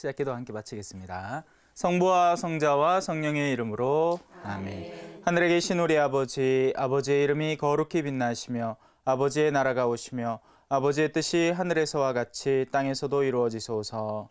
시작 기도 함께 마치겠습니다. 성부와 성자와 성령의 이름으로 아멘. 하늘에 계신 우리 아버지, 아버지의 이름이 거룩히 빛나시며 아버지의 나라가 오시며 아버지의 뜻이 하늘에서와 같이 땅에서도 이루어지소서.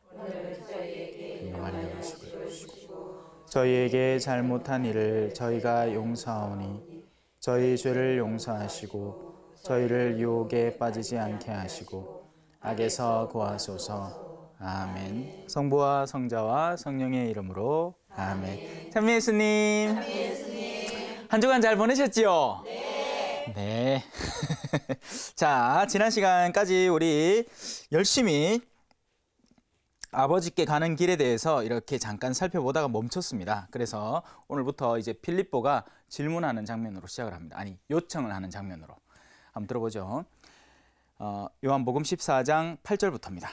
저희에게 잘못한 일을 저희가 용서하오니 저희 죄를 용서하시고 저희를 유혹에 빠지지 않게 하시고 악에서 구하소서. 아멘. 성부와 성자와 성령의 이름으로 아멘. 찬미 예수님, 한 주간 잘 보내셨지요? 네. 자, 지난 시간까지 우리 열심히 아버지께 가는 길에 대해서 이렇게 잠깐 살펴보다가 멈췄습니다. 그래서 오늘부터 이제 필립보가 질문하는 장면으로 시작을 합니다. 아니, 요청을 하는 장면으로. 한번 들어보죠. 요한복음 14장 8절부터입니다.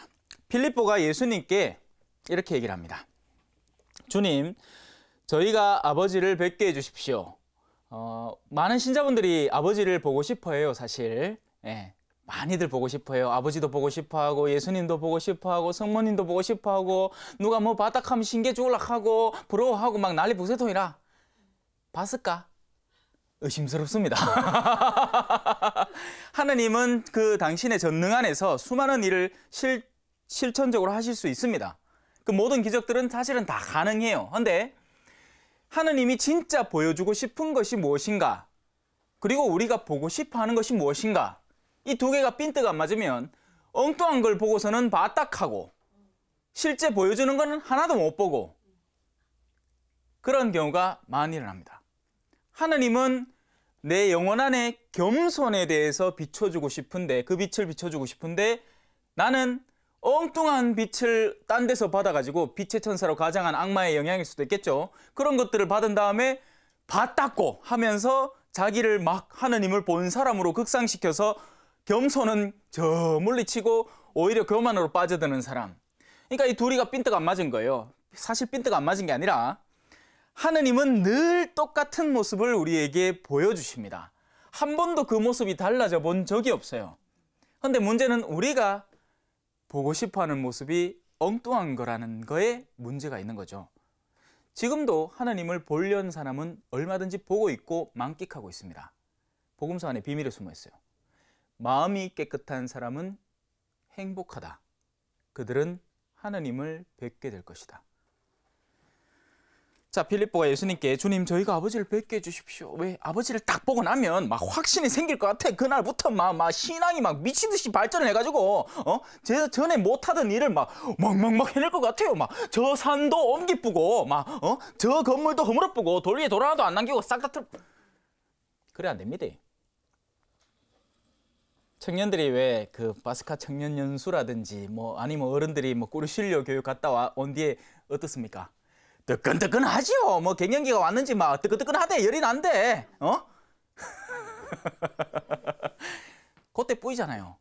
필립보가 예수님께 이렇게 얘기를 합니다. 주님, 저희가 아버지를 뵙게 해주십시오. 많은 신자분들이 아버지를 보고 싶어해요, 사실. 예, 많이들 보고 싶어해요. 아버지도 보고 싶어하고 예수님도 보고 싶어하고 성모님도 보고 싶어하고 누가 뭐 바닥하면 신게 죽을락하고 부러워하고 막 난리 부세통이라. 봤을까? 의심스럽습니다. 하느님은 그 당신의 전능 안에서 수많은 일을 실천적으로 하실 수 있습니다. 그 모든 기적들은 사실은 다 가능해요. 그런데 하느님이 진짜 보여주고 싶은 것이 무엇인가? 그리고 우리가 보고 싶어 하는 것이 무엇인가? 이 두 개가 핀트가 안 맞으면 엉뚱한 걸 보고서는 바딱하고 실제 보여주는 거는 하나도 못 보고 그런 경우가 많이 일어납니다. 하느님은 내 영혼 안에 겸손에 대해서 비춰주고 싶은데 그 빛을 비춰주고 싶은데 나는 엉뚱한 빛을 딴 데서 받아가지고 빛의 천사로 가장한 악마의 영향일 수도 있겠죠. 그런 것들을 받은 다음에 바딱고 하면서 자기를 막 하느님을 본 사람으로 극상시켜서 겸손은 저 물리치고 오히려 교만으로 빠져드는 사람. 그러니까 이 둘이가 핀트가 안 맞은 거예요. 사실 핀트가 안 맞은 게 아니라 하느님은 늘 똑같은 모습을 우리에게 보여주십니다. 한 번도 그 모습이 달라져 본 적이 없어요. 그런데 문제는 우리가 보고 싶어하는 모습이 엉뚱한 거라는 거에 문제가 있는 거죠. 지금도 하나님을 보려는 사람은 얼마든지 보고 있고 만끽하고 있습니다. 복음서 안에 비밀이 숨어 있어요. 마음이 깨끗한 사람은 행복하다. 그들은 하나님을 뵙게 될 것이다. 자, 필립보가 예수님께 주님, 저희가 아버지를 뵙게 해주십시오. 왜? 아버지를 딱 보고 나면 막 확신이 생길 것 같아. 그날부터 막 신앙이 막 미친 듯이 발전을 해가지고 제가 전에 못하던 일을 막 해낼 것 같아요. 막 저 산도 옮기쁘고 막 저 건물도 허물어쁘고 돌 위에 돌 하나도 안 남기고 싹 다 그래 안 됩니다. 청년들이 왜 그 바스카 청년 연수라든지 뭐 아니면 어른들이 뭐 꾸르실려 교육 갔다 온 뒤에 어떻습니까? 뜨끈뜨끈하지요. 뭐 갱년기가 왔는지 막 뜨끈뜨끈하대. 열이 난대. 그때 뿌이잖아요.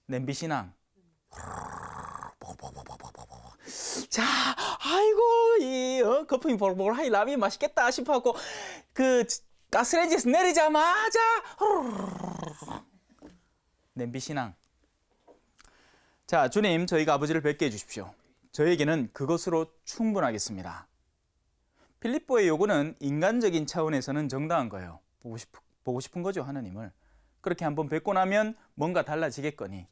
냄비신앙. 자, 아이고 이 거품이 보글보글하니 라면이 맛있겠다 싶어갖고 그 가스레인지에서 내리자마자 냄비신앙. 자, 주님, 저희가 아버지를 뵙게 해주십시오. 저에게는 그것으로 충분하겠습니다. 필립보의 요구는 인간적인 차원에서는 정당한 거예요. 보고 싶은 거죠, 하나님을. 그렇게 한번 뵙고 나면 뭔가 달라지겠거니.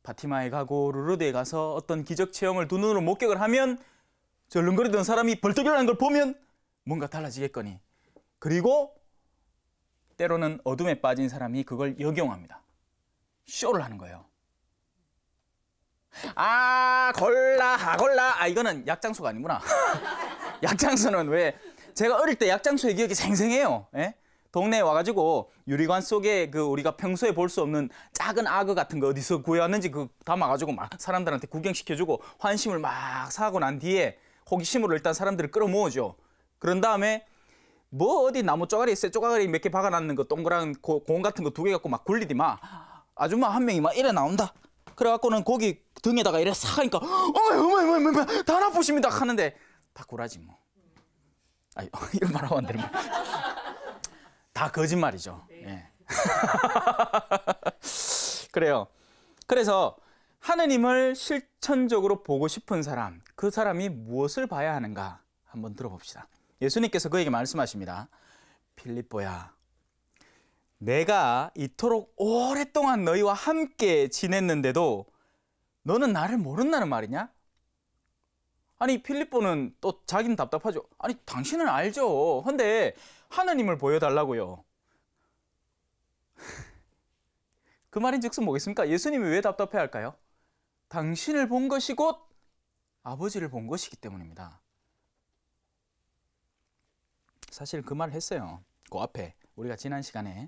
바티마에 가고 루르드에 가서 어떤 기적 체험을 두 눈으로 목격을 하면 절름거리던 사람이 벌떡 일어나는 걸 보면 뭔가 달라지겠거니. 그리고 때로는 어둠에 빠진 사람이 그걸 역용합니다. 쇼를 하는 거예요. 골라. 이거는 약장수가 아니구나. 약장수는 왜 제가 어릴 때 약장수의 기억이 생생해요. 예? 동네에 와가지고 유리관 속에 그 우리가 평소에 볼 수 없는 작은 악어 같은 거 어디서 구해왔는지 그 담아가지고 막 사람들한테 구경시켜주고 환심을 막 사고 난 뒤에 호기심으로 일단 사람들을 끌어모으죠. 그런 다음에 뭐 어디 나무 쪼가리 몇 개 박아놨는 거 동그란 공 같은 거 2개 갖고 막 굴리디 막 아줌마 한 명이 막 이래 나온다. 그래갖고는 거기 등에다가 이래 싹 하니까 어머 다 나쁘십니다 하는데 다 구라지 뭐. 아니 이런 말하면 안 되는 다 거짓말이죠. 예. 그래요. 그래서 하느님을 실천적으로 보고 싶은 사람, 그 사람이 무엇을 봐야 하는가 한번 들어봅시다. 예수님께서 그에게 말씀하십니다. 필립보야, 내가 이토록 오랫동안 너희와 함께 지냈는데도 너는 나를 모른다는 말이냐? 아니, 필립보는 또 자기는 답답하죠. 아니, 당신은 알죠. 근데 하느님을 보여달라고요. 그 말인즉슨 뭐겠습니까? 예수님이 왜 답답해할까요? 당신을 본 것이 곧 아버지를 본 것이기 때문입니다. 사실 그 말을 했어요. 그 앞에 우리가 지난 시간에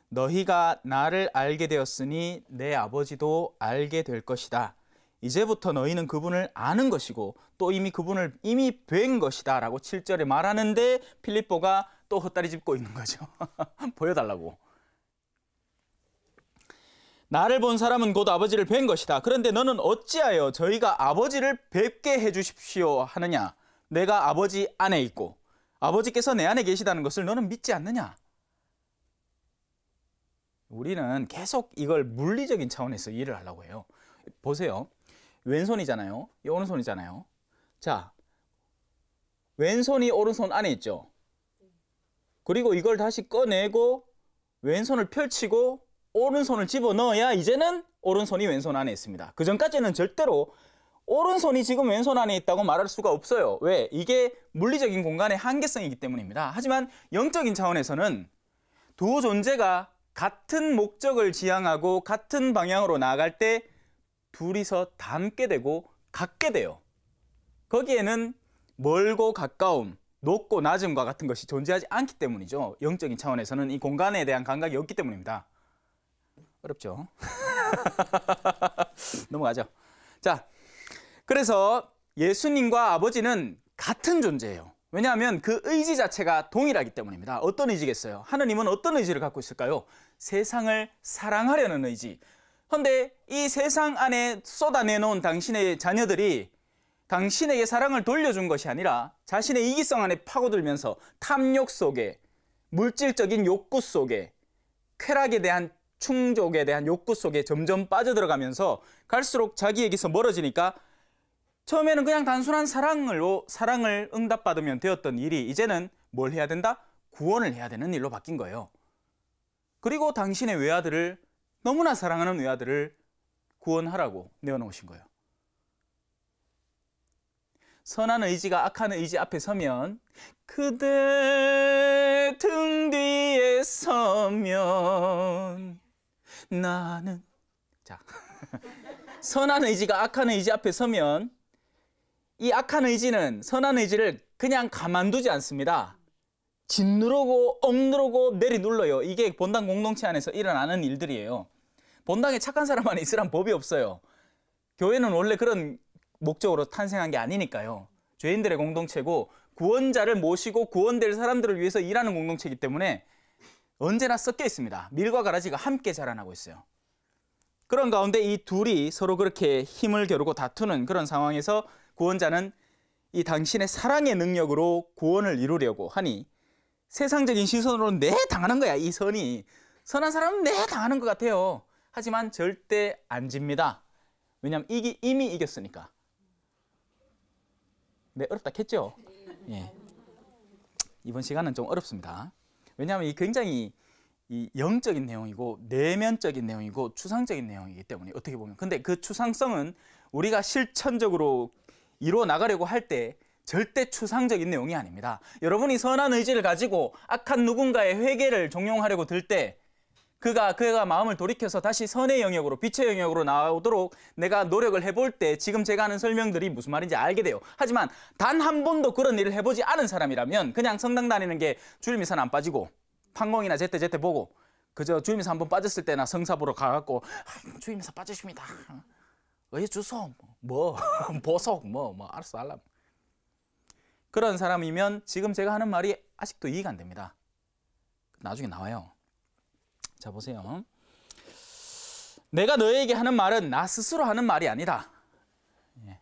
너희가 나를 알게 되었으니 내 아버지도 알게 될 것이다. 이제부터 너희는 그분을 아는 것이고 또 이미 그분을 뵌 것이다 라고 7절에 말하는데 필립보가 또 헛다리 짚고 있는 거죠. 보여달라고. 나를 본 사람은 곧 아버지를 뵌 것이다. 그런데 너는 어찌하여 저희가 아버지를 뵙게 해주십시오 하느냐? 내가 아버지 안에 있고 아버지께서 내 안에 계시다는 것을 너는 믿지 않느냐? 우리는 계속 이걸 물리적인 차원에서 이해를 하려고 해요. 보세요. 왼손이잖아요. 이 오른손이잖아요. 자, 왼손이 오른손 안에 있죠. 그리고 이걸 다시 꺼내고 왼손을 펼치고 오른손을 집어넣어야 이제는 오른손이 왼손 안에 있습니다. 그 전까지는 절대로 오른손이 지금 왼손 안에 있다고 말할 수가 없어요. 왜? 이게 물리적인 공간의 한계성이기 때문입니다. 하지만 영적인 차원에서는 두 존재가 같은 목적을 지향하고 같은 방향으로 나아갈 때 둘이서 닮게 되고 같게 돼요. 거기에는 멀고 가까움, 높고 낮음과 같은 것이 존재하지 않기 때문이죠. 영적인 차원에서는 이 공간에 대한 감각이 없기 때문입니다. 어렵죠? 넘어가죠. 자, 그래서 예수님과 아버지는 같은 존재예요. 왜냐하면 그 의지 자체가 동일하기 때문입니다. 어떤 의지겠어요? 하느님은 어떤 의지를 갖고 있을까요? 세상을 사랑하려는 의지. 그런데 이 세상 안에 쏟아내놓은 당신의 자녀들이 당신에게 사랑을 돌려준 것이 아니라 자신의 이기성 안에 파고들면서 탐욕 속에, 물질적인 욕구 속에, 쾌락에 대한 충족에 대한 욕구 속에 점점 빠져들어가면서 갈수록 자기에게서 멀어지니까 처음에는 그냥 단순한 사랑을 응답받으면 되었던 일이 이제는 뭘 해야 된다? 구원을 해야 되는 일로 바뀐 거예요. 그리고 당신의 외아들을, 너무나 사랑하는 외아들을 구원하라고 내어놓으신 거예요. 선한 의지가 악한 의지 앞에 서면 그대 등 뒤에 서면 나는, 자, 선한 의지가 악한 의지 앞에 서면 이 악한 의지는 선한 의지를 그냥 가만두지 않습니다. 짓누르고 억누르고 내리눌러요. 이게 본당 공동체 안에서 일어나는 일들이에요. 본당에 착한 사람만 있으란 법이 없어요. 교회는 원래 그런 목적으로 탄생한 게 아니니까요. 죄인들의 공동체고 구원자를 모시고 구원될 사람들을 위해서 일하는 공동체이기 때문에 언제나 섞여 있습니다. 밀과 가라지가 함께 자라나고 있어요. 그런 가운데 이 둘이 서로 그렇게 힘을 겨루고 다투는 그런 상황에서 구원자는 이 당신의 사랑의 능력으로 구원을 이루려고 하니 세상적인 시선으로는 내 당하는 거야. 이 선이. 선한 사람은 내 당하는 것 같아요. 하지만 절대 안 집니다. 왜냐하면 이미 이겼으니까. 네, 어렵다 했죠? 예. 이번 시간은 좀 어렵습니다. 왜냐하면 이 굉장히 이 영적인 내용이고 내면적인 내용이고 추상적인 내용이기 때문에 어떻게 보면. 근데 그 추상성은 우리가 실천적으로 이루어 나가려고 할 때 절대 추상적인 내용이 아닙니다. 여러분이 선한 의지를 가지고 악한 누군가의 회개를 종용하려고 들 때 그가 마음을 돌이켜서 다시 선의 영역으로, 빛의 영역으로 나오도록 내가 노력을 해볼 때 지금 제가 하는 설명들이 무슨 말인지 알게 돼요. 하지만 단 한 번도 그런 일을 해보지 않은 사람이라면 그냥 성당 다니는 게 주일미사는 안 빠지고 판공이나 제때 보고 그저 주일미사 한 번 빠졌을 때나 성사 보러 가갖고 주일미사 빠지십니다. 의 주소 뭐 보석 뭐 알았어 알람. 그런 사람이면 지금 제가 하는 말이 아직도 이해가 안 됩니다. 나중에 나와요. 자, 보세요. 내가 너에게 하는 말은 나 스스로 하는 말이 아니다. 예.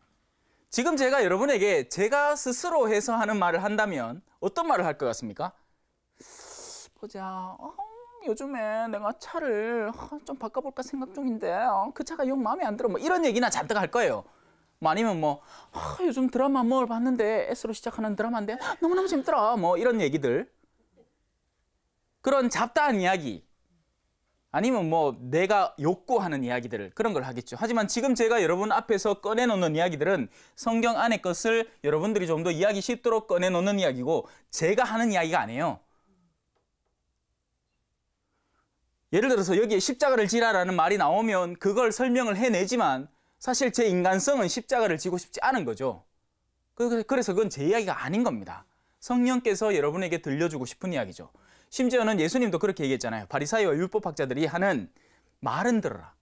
지금 제가 여러분에게 제가 스스로 해서 하는 말을 한다면 어떤 말을 할 것 같습니까? 보자. 요즘에 내가 차를 좀 바꿔볼까 생각 중인데 그 차가 영 마음에 안 들어. 뭐 이런 얘기나 잔뜩 할 거예요. 뭐 아니면 뭐 요즘 드라마 뭘 봤는데 S로 시작하는 드라마인데 너무너무 재밌더라. 뭐 이런 얘기들. 그런 잡다한 이야기. 아니면 뭐 내가 욕구하는 이야기들 그런 걸 하겠죠. 하지만 지금 제가 여러분 앞에서 꺼내놓는 이야기들은 성경 안의 것을 여러분들이 좀 더 이해하기 쉽도록 꺼내놓는 이야기고 제가 하는 이야기가 아니에요. 예를 들어서 여기에 십자가를 지라라는 말이 나오면 그걸 설명을 해내지만 사실 제 인간성은 십자가를 지고 싶지 않은 거죠. 그래서 그건 제 이야기가 아닌 겁니다. 성령께서 여러분에게 들려주고 싶은 이야기죠. 심지어는 예수님도 그렇게 얘기했잖아요. 바리사이와 율법학자들이 하는 말은 들어라.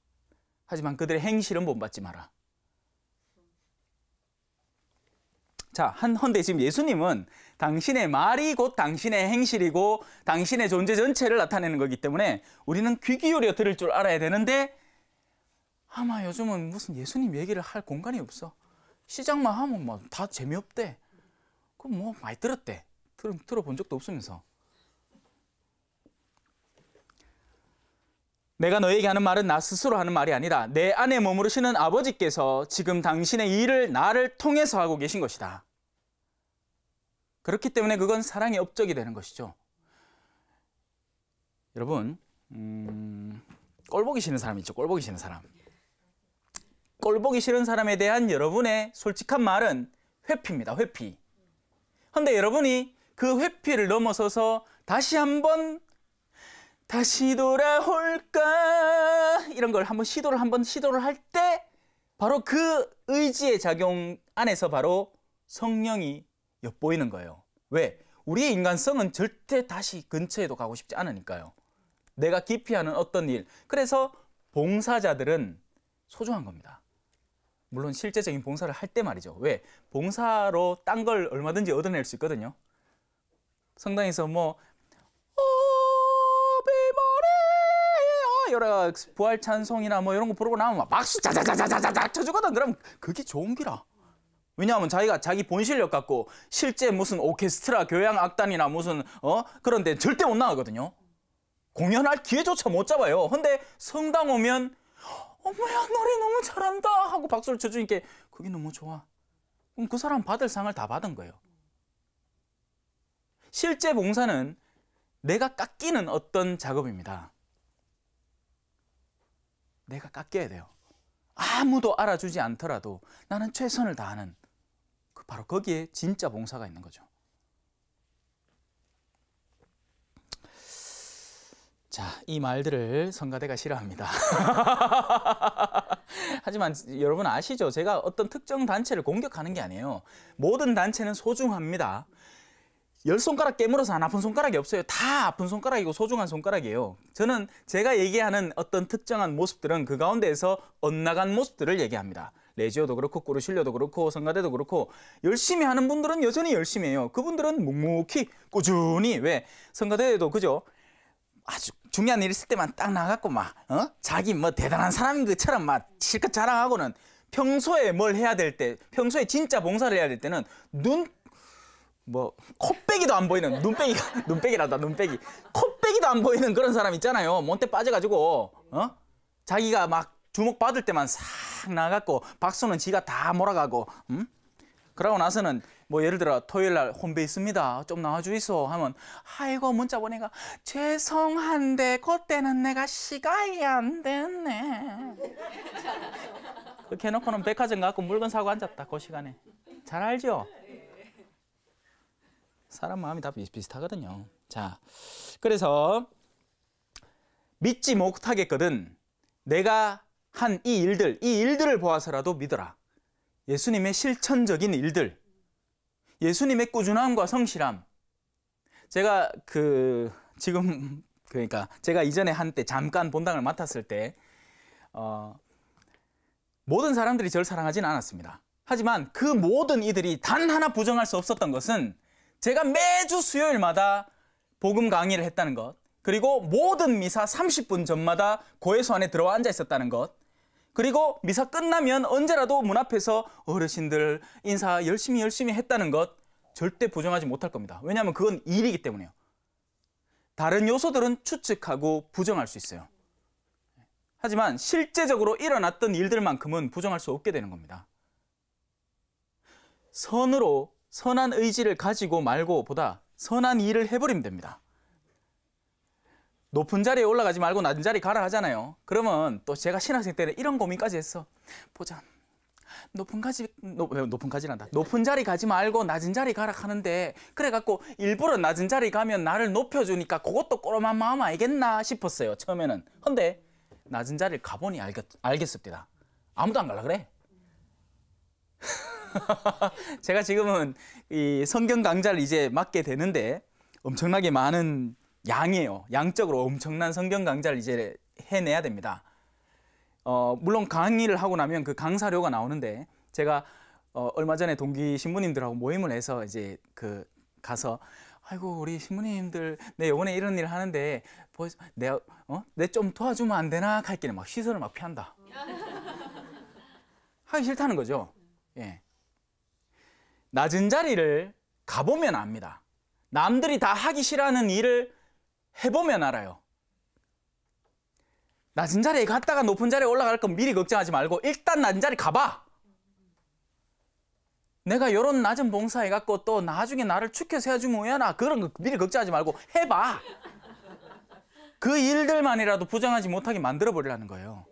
하지만 그들의 행실은 본받지 마라. 자, 헌데 지금 예수님은 당신의 말이 곧 당신의 행실이고 당신의 존재 전체를 나타내는 거기 때문에 우리는 귀 기울여 들을 줄 알아야 되는데 아마 요즘은 무슨 예수님 얘기를 할 공간이 없어. 시작만 하면 뭐 다 재미없대. 그럼 뭐 많이 들었대. 들어본 적도 없으면서. 내가 너에게 하는 말은 나 스스로 하는 말이 아니다. 내 안에 머무르시는 아버지께서 지금 당신의 일을 나를 통해서 하고 계신 것이다. 그렇기 때문에 그건 사랑의 업적이 되는 것이죠. 여러분, 꼴 보기 싫은 사람 있죠. 꼴 보기 싫은 사람. 꼴 보기 싫은 사람에 대한 여러분의 솔직한 말은 회피입니다. 회피. 그런데 여러분이 그 회피를 넘어서서 다시 한번 다시 돌아올까 이런 걸 한번 시도를 할 때 바로 그 의지의 작용 안에서 바로 성령이 엿보이는 거예요. 왜? 우리의 인간성은 절대 다시 근처에도 가고 싶지 않으니까요. 내가 깊이 하는 어떤 일. 그래서 봉사자들은 소중한 겁니다. 물론 실제적인 봉사를 할 때 말이죠. 왜? 봉사로 딴 걸 얼마든지 얻어낼 수 있거든요. 성당에서 뭐 여러 부활 찬송이나 뭐 이런 거 부르고 나면 막 박수 자자자자자자 쳐주거든. 그럼 그게 좋은 기라. 왜냐하면 자기가 자기 본 실력 갖고 실제 무슨 오케스트라 교향 악단이나 무슨 그런 데 절대 못 나가거든요. 공연할 기회조차 못 잡아요. 근데 성당 오면 어머야 노래 너무 잘한다 하고 박수를 쳐주니까 그게 너무 좋아. 그럼 그 사람 받을 상을 다 받은 거예요. 실제 봉사는 내가 깎이는 어떤 작업입니다. 내가 깎여야 돼요. 아무도 알아주지 않더라도 나는 최선을 다하는 바로 거기에 진짜 봉사가 있는 거죠. 자, 이 말들을 성가대가 싫어합니다. 하지만 여러분 아시죠? 제가 어떤 특정 단체를 공격하는 게 아니에요. 모든 단체는 소중합니다. 10손가락 깨물어서 안 아픈 손가락이 없어요. 다 아픈 손가락이고 소중한 손가락이에요. 저는 제가 얘기하는 어떤 특정한 모습들은 그 가운데에서 엇나간 모습들을 얘기합니다. 레지오도 그렇고 꾸르실료도 그렇고 성가대도 그렇고 열심히 하는 분들은 여전히 열심히 해요. 그분들은 묵묵히 꾸준히 왜 성가대도 그죠? 아주 중요한 일 있을 때만 딱 나가고 막 자기 뭐 대단한 사람인 것처럼 막 실컷 자랑하고는 평소에 뭘 해야 될 때, 평소에 진짜 봉사를 해야 될 때는 코빼기도 안 보이는, 눈빼기라다, 눈빼기. 코빼기도 안 보이는 그런 사람 있잖아요. monte 빠져가지고, 자기가 막 주목받을 때만 싹 나가고, 박수는 지가 다 몰아가고, 그러고 나서는 뭐 예를 들어 토요일 날 혼배 있습니다. 좀 나와주이소 하면, 아이고, 문자 보내가, 죄송한데, 그때는 내가 시간이 안 됐네. 그렇게 해놓고는 백화점 가고 물건 사고 앉았다, 그 시간에. 잘 알죠? 사람 마음이 다 비슷하거든요. 자, 그래서 믿지 못하겠거든 내가 한 이 일들을 보아서라도 믿어라. 예수님의 실천적인 일들, 예수님의 꾸준함과 성실함. 제가 제가 이전에 한때 잠깐 본당을 맡았을 때 모든 사람들이 저를 사랑하지는 않았습니다. 하지만 그 모든 이들이 단 하나 부정할 수 없었던 것은 제가 매주 수요일마다 복음 강의를 했다는 것, 그리고 모든 미사 30분 전마다 고해소 안에 들어와 앉아 있었다는 것, 그리고 미사 끝나면 언제라도 문 앞에서 어르신들 인사 열심히 했다는 것 절대 부정하지 못할 겁니다. 왜냐하면 그건 일이기 때문에요. 다른 요소들은 추측하고 부정할 수 있어요. 하지만 실제적으로 일어났던 일들만큼은 부정할 수 없게 되는 겁니다. 선으로 선한 의지를 가지고 말고 보다 선한 일을 해버리면 됩니다. 높은 자리에 올라가지 말고 낮은 자리 가라 하잖아요. 그러면 또 제가 신학생 때는 이런 고민까지 했어. 보자. 높은 자리 가지 말고 낮은 자리 가라 하는데 그래갖고 일부러 낮은 자리 가면 나를 높여주니까 그것도 꼬로만 마음 알겠나 싶었어요. 처음에는. 근데 낮은 자리를 가보니 알겠습니다. 아무도 안 갈라 그래. 제가 지금은 이 성경 강좌를 이제 맡게 되는데 엄청나게 많은 양이에요. 양적으로 엄청난 성경 강좌를 이제 해내야 됩니다. 물론 강의를 하고 나면 그 강사료가 나오는데 제가 얼마 전에 동기 신부님들하고 모임을 해서 이제 가서 아이고 우리 신부님들 내 이번에 이런 일을 하는데 내 좀 도와주면 안 되나 할길래 막 시선을 막 피한다. 하기 싫다는 거죠. 예. 낮은 자리를 가보면 압니다. 남들이 다 하기 싫어하는 일을 해보면 알아요. 낮은 자리에 갔다가 높은 자리에 올라갈 건 미리 걱정하지 말고 일단 낮은 자리 가봐. 내가 이런 낮은 봉사해갖고 또 나중에 나를 축해서 해주면 뭐야나 그런 거 미리 걱정하지 말고 해봐. 그 일들만이라도 부정하지 못하게 만들어버리라는 거예요.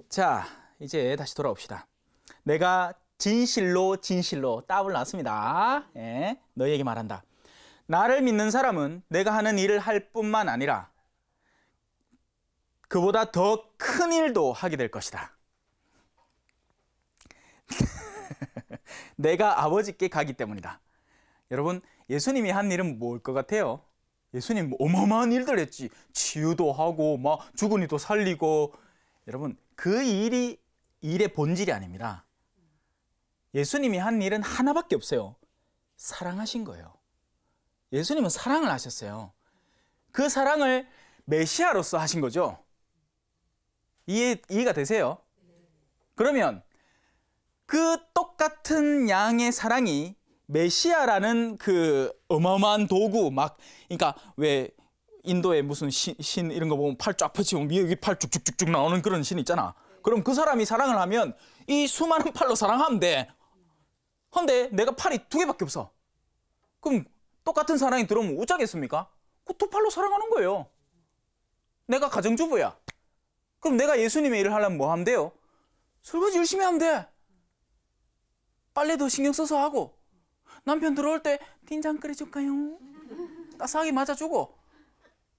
자, 이제 다시 돌아옵시다. 내가 진실로 답을 놨습니다. 예, 너희에게 말한다. 나를 믿는 사람은 내가 하는 일을 할 뿐만 아니라 그보다 더 큰 일도 하게 될 것이다. 내가 아버지께 가기 때문이다. 여러분, 예수님이 한 일은 뭘 것 같아요? 예수님 어마어마한 일들 했지. 치유도 하고 막 죽은 이도 살리고. 여러분, 그 일이 일의 본질이 아닙니다. 예수님이 한 일은 하나밖에 없어요. 사랑하신 거예요. 예수님은 사랑을 하셨어요. 그 사랑을 메시아로서 하신 거죠. 이해가 되세요? 그러면 그 똑같은 양의 사랑이 메시아라는 그 어마어마한 도구 그러니까 왜 인도에 무슨 신 이런 거 보면 팔 쫙 펼치고 여기 팔 쭉쭉쭉쭉 나오는 그런 신 있잖아. 그럼 그 사람이 사랑을 하면 이 수많은 팔로 사랑하면 돼. 근데 내가 팔이 2개밖에 없어. 그럼 똑같은 사랑이 들어오면 어쩌겠습니까? 그 2팔로 사랑하는 거예요. 내가 가정주부야. 그럼 내가 예수님의 일을 하려면 뭐 하면 돼요? 설거지 열심히 하면 돼. 빨래도 신경 써서 하고 남편 들어올 때 된장 끓여줄까요? 따스하게 맞아주고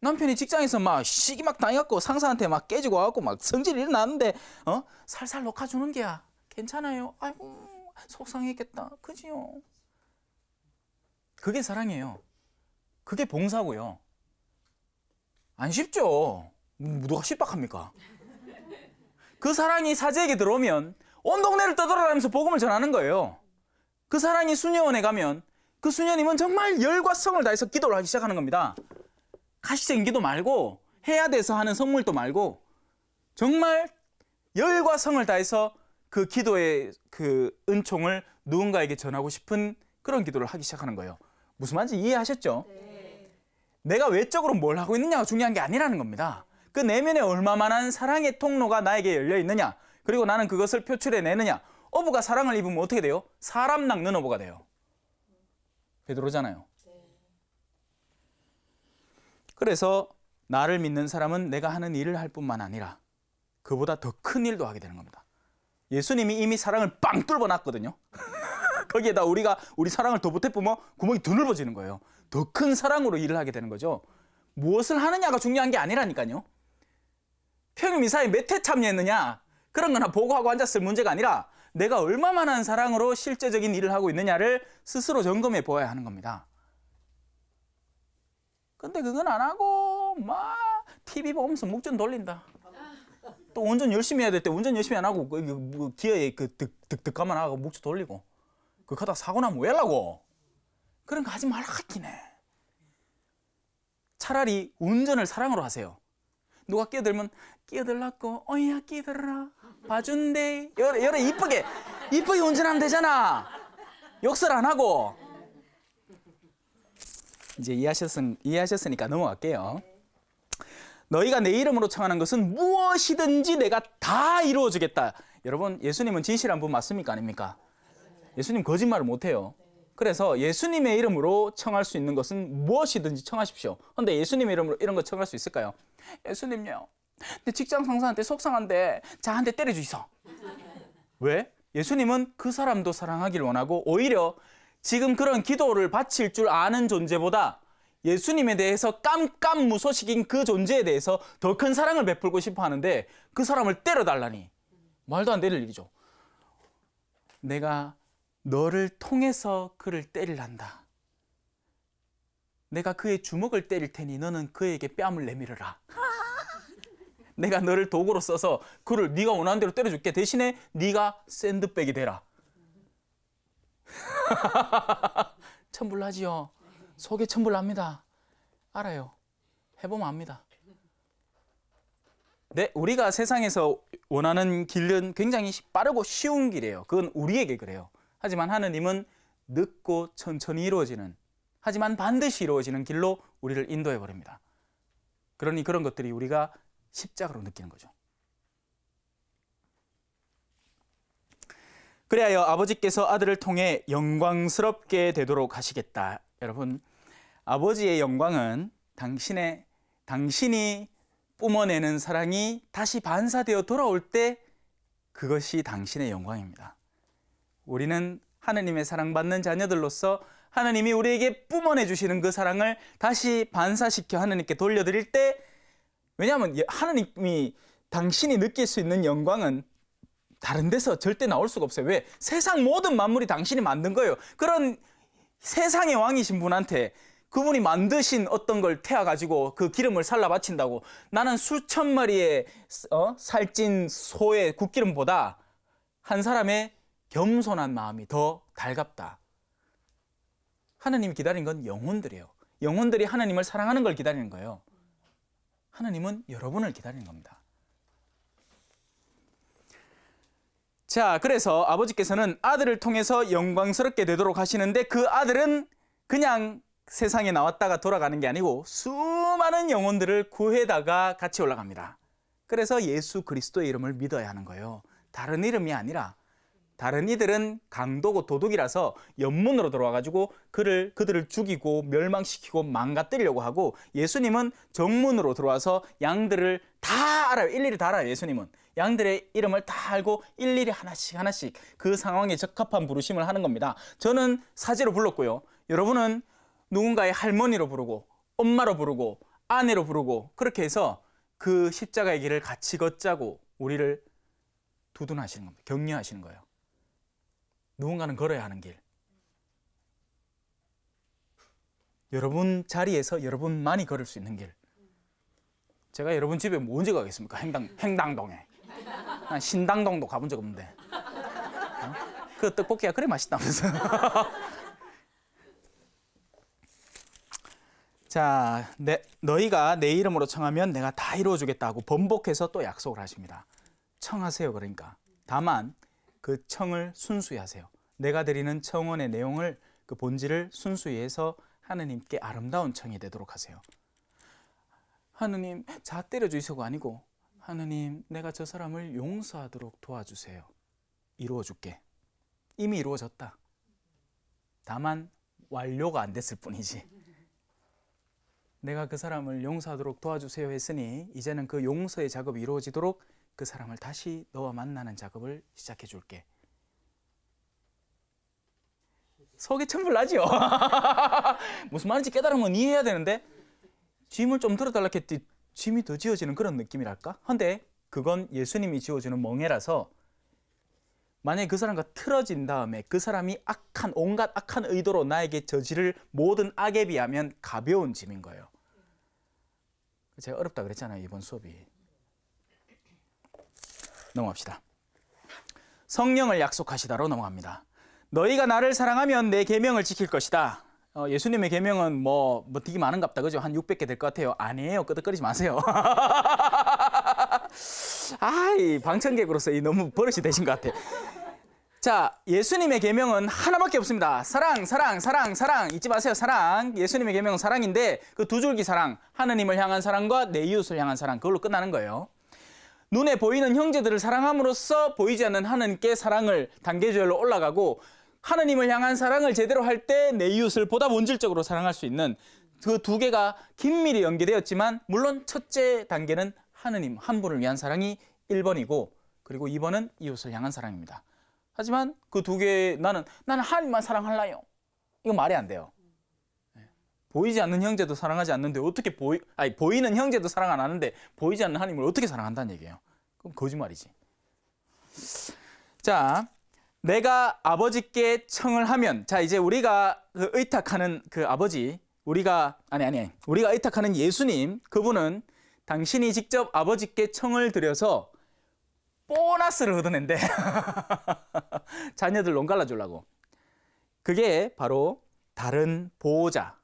남편이 직장에서 막 시기 막 당해갖고 상사한테 막 깨지고 와갖고 막 성질이 일어났는데 살살 녹아주는 게야. 괜찮아요. 아이고 속상했겠다. 그지요? 그게 사랑이에요. 그게 봉사고요. 안 쉽죠? 누가 쉽박합니까? 그 사랑이 사제에게 들어오면 온 동네를 떠돌아다니면서 복음을 전하는 거예요. 그 사랑이 수녀원에 가면 그 수녀님은 정말 열과 성을 다해서 기도를 하기 시작하는 겁니다. 가시적인 기도 말고 해야 돼서 하는 성물도 말고 정말 열과 성을 다해서 그 기도의 그 은총을 누군가에게 전하고 싶은 그런 기도를 하기 시작하는 거예요. 무슨 말인지 이해하셨죠? 네. 내가 외적으로 뭘 하고 있느냐가 중요한 게 아니라는 겁니다. 그 내면에 얼마만한 사랑의 통로가 나에게 열려 있느냐, 그리고 나는 그것을 표출해내느냐. 어부가 사랑을 입으면 어떻게 돼요? 사람 낚는 어부가 돼요. 베드로잖아요. 그래서 나를 믿는 사람은 내가 하는 일을 할 뿐만 아니라 그보다 더 큰 일도 하게 되는 겁니다. 예수님이 이미 사랑을 빵 뚫어놨거든요. 거기에다 우리 사랑을 더 보태보면 구멍이 더 넓어지는 거예요. 더 큰 사랑으로 일을 하게 되는 거죠. 무엇을 하느냐가 중요한 게 아니라니까요. 평일미사에 몇 회 참여했느냐 그런 거나 보고하고 앉았을 문제가 아니라 내가 얼마만한 사랑으로 실제적인 일을 하고 있느냐를 스스로 점검해 보아야 하는 겁니다. 근데 그건 안 하고 막 TV 보면서 목전 돌린다. 또 운전 열심히 해야 될 때 운전 열심히 안 하고 기어에 득득득가만 하고 목전 돌리고 그거 하다가 사고 나면 왜 하려고? 그런 거 하지 말라 했기네. 차라리 운전을 사랑으로 하세요. 누가 끼어들면 끼어들라고 어이야 끼어들어라 봐준대 여러 이쁘게 운전하면 되잖아. 욕설 안 하고. 이제 이해하셨으니까 넘어갈게요. 너희가 내 이름으로 청하는 것은 무엇이든지 내가 다 이루어주겠다. 여러분, 예수님은 진실한 분 맞습니까? 아닙니까? 예수님 거짓말을 못해요. 그래서 예수님의 이름으로 청할 수 있는 것은 무엇이든지 청하십시오. 그런데 예수님의 이름으로 이런 거 청할 수 있을까요? 예수님요, 내 직장 상사한테 속상한데 저한테 때려주이소. 왜? 예수님은 그 사람도 사랑하기를 원하고 오히려 지금 그런 기도를 바칠 줄 아는 존재보다 예수님에 대해서 깜깜무소식인 그 존재에 대해서 더 큰 사랑을 베풀고 싶어 하는데 그 사람을 때려달라니 말도 안 되는 일이죠. 내가 너를 통해서 그를 때리란다. 내가 그의 주먹을 때릴 테니 너는 그에게 뺨을 내밀어라. 내가 너를 도구로 써서 그를 네가 원하는 대로 때려줄게. 대신에 네가 샌드백이 되라. 천불나지요. 속에 천불납니다. 알아요. 해보면 압니다. 네, 우리가 세상에서 원하는 길은 굉장히 빠르고 쉬운 길이에요. 그건 우리에게 그래요. 하지만 하느님은 늦고 천천히 이루어지는, 하지만 반드시 이루어지는 길로 우리를 인도해 버립니다. 그러니 그런 것들이 우리가 십자가로 느끼는 거죠. 그리하여 아버지께서 아들을 통해 영광스럽게 되도록 하시겠다. 여러분, 아버지의 영광은 당신이 뿜어내는 사랑이 다시 반사되어 돌아올 때 그것이 당신의 영광입니다. 우리는 하느님의 사랑받는 자녀들로서 하느님이 우리에게 뿜어내 주시는 그 사랑을 다시 반사시켜 하느님께 돌려드릴 때, 왜냐하면 하느님이 당신이 느낄 수 있는 영광은 다른 데서 절대 나올 수가 없어요. 왜? 세상 모든 만물이 당신이 만든 거예요. 그런 세상의 왕이신 분한테 그분이 만드신 어떤 걸 태워가지고 그 기름을 살라 바친다고 나는 수천 마리의 살찐 소의 굿기름보다 한 사람의 겸손한 마음이 더 달갑다. 하느님이 기다리는 건 영혼들이에요. 영혼들이 하느님을 사랑하는 걸 기다리는 거예요. 하느님은 여러분을 기다리는 겁니다. 자, 그래서 아버지께서는 아들을 통해서 영광스럽게 되도록 하시는데 그 아들은 그냥 세상에 나왔다가 돌아가는 게 아니고 수많은 영혼들을 구해다가 같이 올라갑니다. 그래서 예수 그리스도의 이름을 믿어야 하는 거예요. 다른 이름이 아니라, 다른 이들은 강도고 도둑이라서 연문으로 들어와가지고 그들을 죽이고 멸망시키고 망가뜨리려고 하고, 예수님은 정문으로 들어와서 양들을 다 알아요. 일일이 다 알아요. 예수님은 양들의 이름을 다 알고 일일이 하나씩 그 상황에 적합한 부르심을 하는 겁니다. 저는 사제로 불렀고요. 여러분은 누군가의 할머니로 부르고 엄마로 부르고 아내로 부르고 그렇게 해서 그 십자가의 길을 같이 걷자고 우리를 두둔하시는 겁니다. 격려하시는 거예요. 누군가는 걸어야 하는 길. 여러분 자리에서 여러분만이 걸을 수 있는 길. 제가 여러분 집에 뭐 언제 가겠습니까? 행당동에. 난 신당동도 가본 적 없는데. 그 떡볶이가 그래 맛있다면서. 자, 너희가 내 이름으로 청하면 내가 다 이루어주겠다 하고 번복해서 또 약속을 하십니다. 청하세요. 그러니까. 다만 그 청을 순수히 하세요. 내가 드리는 청원의 내용을, 그 본질을 순수히 해서 하느님께 아름다운 청이 되도록 하세요. 하느님, 자 때려주시고가 아니고, 하느님, 내가 저 사람을 용서하도록 도와주세요. 이루어줄게. 이미 이루어졌다. 다만 완료가 안 됐을 뿐이지. 내가 그 사람을 용서하도록 도와주세요 했으니 이제는 그 용서의 작업이 이루어지도록 그 사람을 다시 너와 만나는 작업을 시작해 줄게. 속이 천불나지요. 무슨 말인지 깨달으면 이해해야 되는데 짐을 좀 들어달라 했더니 짐이 더 지어지는 그런 느낌이랄까? 근데 그건 예수님이 지어주는 멍해라서, 만약에 그 사람과 틀어진 다음에 그 사람이 온갖 악한 의도로 나에게 저지를 모든 악에 비하면 가벼운 짐인 거예요. 제가 어렵다 그랬잖아요, 이번 수업이. 넘어갑시다. 성령을 약속하시다로 넘어갑니다. 너희가 나를 사랑하면 내 계명을 지킬 것이다. 예수님의 계명은 뭐 되게 많은갑다, 그죠? 한 600개 될 것 같아요. 아니에요. 끄덕거리지 마세요. 아이, 방청객으로서 너무 버릇이 되신 것 같아. 자, 예수님의 계명은 하나밖에 없습니다. 사랑, 사랑, 사랑, 사랑. 잊지 마세요. 사랑. 예수님의 계명은 사랑인데 그 두 줄기 사랑, 하느님을 향한 사랑과 내 이웃을 향한 사랑, 그걸로 끝나는 거예요. 눈에 보이는 형제들을 사랑함으로써 보이지 않는 하느님께 사랑을 단계별로 올라가고, 하느님을 향한 사랑을 제대로 할 때 내 이웃을 보다 본질적으로 사랑할 수 있는 그 두 개가 긴밀히 연계되었지만, 물론 첫째 단계는 하느님 한 분을 위한 사랑이 1번이고, 그리고 2번은 이웃을 향한 사랑입니다. 하지만 그 두 개, 나는 하나님만 사랑할라요, 이거 말이 안 돼요. 보이지 않는 형제도 사랑하지 않는데 어떻게 보이는 형제도 사랑 안 하는데 보이지 않는 하나님을 어떻게 사랑한다는 얘기예요. 그럼 거짓말이지. 자, 내가 아버지께 청을 하면, 자, 이제 우리가 의탁하는 그 아버지, 우리가 의탁하는 예수님, 그분은 당신이 직접 아버지께 청을 드려서 보너스를 얻어낸대. 자녀들 롱 갈라주려고. 그게 바로 다른 보호자,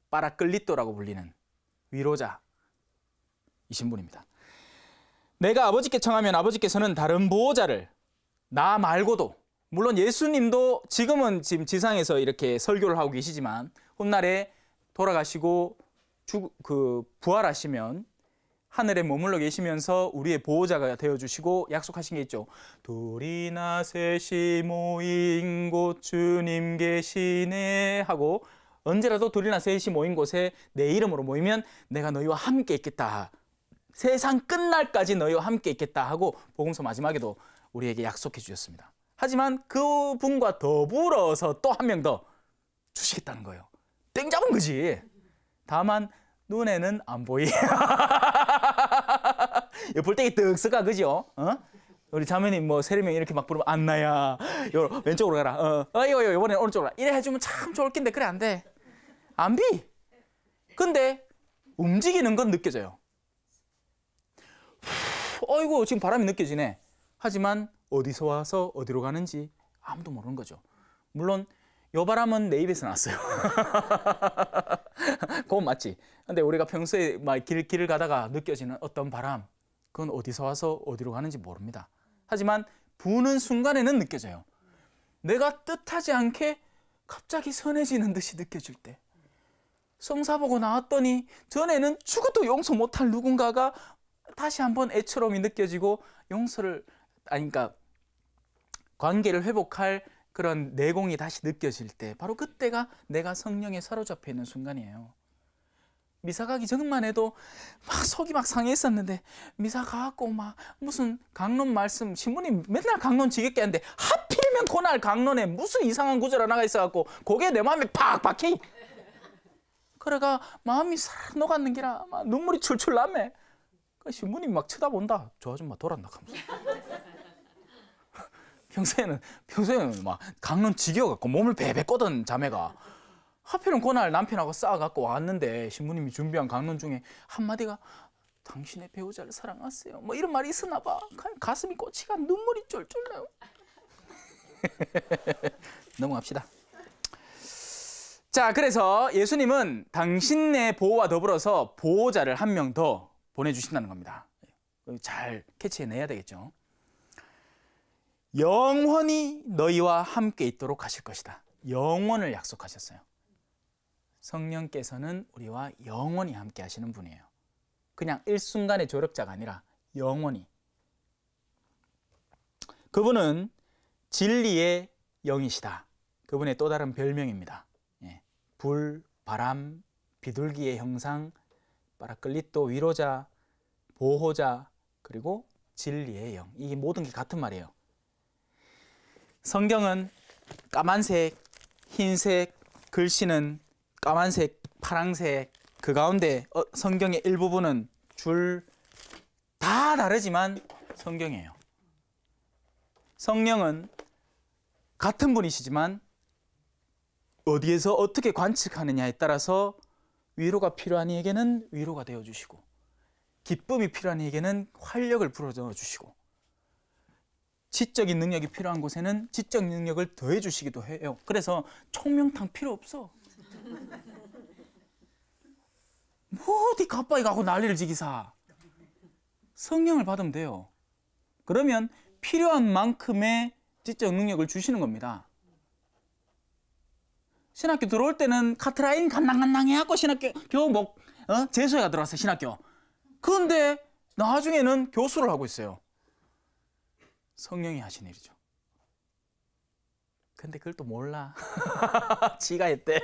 파라클리토라고 불리는 위로자이신 분입니다. 내가 아버지께 청하면 아버지께서는 다른 보호자를, 나 말고도, 물론 예수님도 지금 지상에서 이렇게 설교를 하고 계시지만 훗날에 돌아가시고 부활하시면 하늘에 머물러 계시면서 우리의 보호자가 되어주시고 약속하신 게 있죠. 둘이나 셋이 모인 곳 주님 계시네 하고, 언제라도 둘이나 셋이 모인 곳에 내 이름으로 모이면 내가 너희와 함께 있겠다, 세상 끝날까지 너희와 함께 있겠다 하고 복음서 마지막에도 우리에게 약속해 주셨습니다. 하지만 그분과 더불어서 또 한 명 더 주시겠다는 거예요. 땡 잡은 거지. 다만 눈에는 안 보이. 볼때기 떡 쓰가, 그죠? 우리 자매님 뭐 세례명 이렇게 막 부르면, 안나야 왼쪽으로 가라, 이번에 오른쪽으로 가라, 이래 해주면 참 좋을 텐데 그래 안 돼. 안 비. 근데 움직이는 건 느껴져요. 어이구 지금 바람이 느껴지네. 하지만 어디서 와서 어디로 가는지 아무도 모르는 거죠. 물론 요 바람은 내 입에서 났어요. 그건 맞지. 근데 우리가 평소에 막 길을 가다가 느껴지는 어떤 바람, 그건 어디서 와서 어디로 가는지 모릅니다. 하지만 부는 순간에는 느껴져요. 내가 뜻하지 않게 갑자기 선해지는 듯이 느껴질 때, 성사 보고 나왔더니 전에는 죽어도 용서 못할 누군가가 다시 한번 애처로움이 느껴지고 그러니까 관계를 회복할 그런 내공이 다시 느껴질 때, 바로 그때가 내가 성령에 사로잡혀 있는 순간이에요. 미사 가기 전만 해도 막 속이 막 상했었는데, 미사 가갖고 막 무슨 강론 말씀, 신부님 맨날 강론 지겹게 하는데 하필이면 그날 강론에 무슨 이상한 구절 하나가 있어갖고 그게 내 마음에 팍 박혀. 그래가 마음이 싹 녹았는 기라 막 눈물이 출출 나매. 신부님 막 쳐다본다. 저 아줌마 돌았나 하면서. 평소에는 막 강론 지겨워갖고 몸을 베베 꼬던 자매가 하필은 그날 남편하고 싸워갖고 왔는데, 신부님이 준비한 강론 중에 한마디가 당신의 배우자를 사랑하세요, 뭐 이런 말이 있었나 봐. 가슴이 꽂히가 눈물이 쫄쫄 나요. 넘어갑시다. 자, 그래서 예수님은 당신의 보호와 더불어서 보호자를 한 명 더 보내주신다는 겁니다. 잘 캐치해내야 되겠죠. 영원히 너희와 함께 있도록 하실 것이다. 영원을 약속하셨어요. 성령께서는 우리와 영원히 함께 하시는 분이에요. 그냥 일순간의 조력자가 아니라 영원히. 그분은 진리의 영이시다. 그분의 또 다른 별명입니다. 불, 바람, 비둘기의 형상, 파라클리토, 위로자, 보호자, 그리고 진리의 영. 이게 모든 게 같은 말이에요. 성경은 까만색, 흰색, 글씨는 까만색, 파랑색, 그 가운데 성경의 일부분은 줄 다 다르지만 성경이에요. 성령은 같은 분이시지만 어디에서 어떻게 관측하느냐에 따라서 위로가 필요한 이에게는 위로가 되어주시고, 기쁨이 필요한 이에게는 활력을 불어넣어 주시고, 지적인 능력이 필요한 곳에는 지적 능력을 더해 주시기도 해요. 그래서 총명탕 필요 없어. 뭐 어디 가빠이 가고 난리를 지기사. 성령을 받으면 돼요. 그러면 필요한 만큼의 지적 능력을 주시는 겁니다. 신학교 들어올 때는 카트라인 간당간당 해갖고 신학교 겨우 재수해가 들어왔어요, 신학교. 그런데 나중에는 교수를 하고 있어요. 성령이 하신 일이죠. 근데 그걸 또 몰라. 지가 했대.